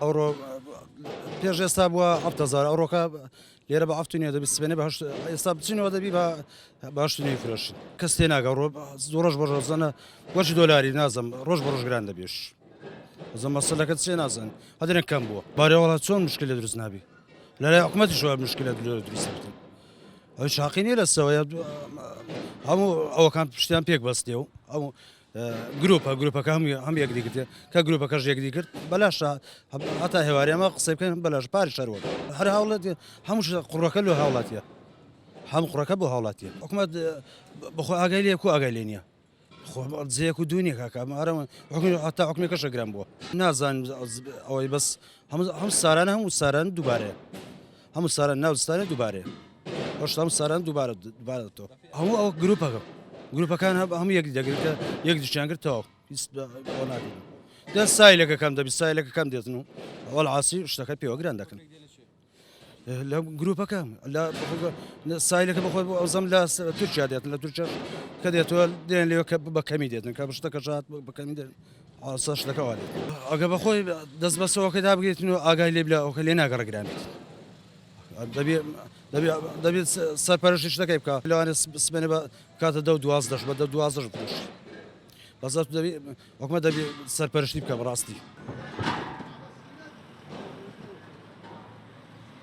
ئەوڕۆ پێش ئێستا بووە 70,000 ئەوڕۆکە لێرە بە 9 دەبی سبێنێ بە ئێستا بچینەوە دەبی بە 9 فرۆشی کەس تێ ناگە ڕۆژ بۆ ڕۆزانە وەچی دۆلاری نازم ڕۆژ بە ڕۆژگران دەبێش زە مەسەلەکە چێ نازن هەدرێک کەم بووە بارێوەڵات چۆن مشکلە دروست نابی لەلای حکومەتی شووە مشکلە دروست بکەن ئەوی شاقی نیە لەسەوەیە هەموو ئەوەکان پشتیان پێک بەستێ و ئەو گروپەکە هەم یەکدیکردێ کە گروپەکەش یەکدی کرد بەلاشە هەتا هێواری ئەمە قسەی بکەن بەلاش پاری شەروە هەر هاوڵەت هەموو قوڕەکە لە هاوڵاتیە هەموو قوڕەکە بۆ هاوڵاتیە حکومەت بەخۆ ئاگای لێ و ئاگای لێ نییە جەیەک و دوونی کاکە هەتا حکومێکە شەگران بووە نازان ئەوەی بەس هەم سارانە هەموو ساران دووبارەیە هەموو ساران ناوستانە دووبارەیە هەم ساران دووبارەتەوە هەموو ئەو گروپەکان هەموو یەک دەگرێتە یەک دوچیان گرتەوە ناکەین دە سایلەکە کەم دەبی سایلەکە کەم دێتن و ئەوڵ عاسی شتەکە پێوە گران دەکەن لە گروپەکە سایلەکە بەخۆی ئەوزەم لە تورکیا دێتن لە تورکیا کە دێتەوە دێن لێوە کە بە کەمی دێتن کە شتەکە ژات بە کەمی دێن ئاسا شتەکەوا دێت ئەگە بەخۆی دەست بەسەوەکە دابگرێتن و ئاگای لێ ئەوکە لێ ناگەڕگرانێت دەبێت سەرپەرشی شتەکەی بکە لەوانێت سبێنێ بە کاتە 12 بە 12 فروش بەزار حکومەت دەبێت سەرپەرشتی بکە بەڕاستی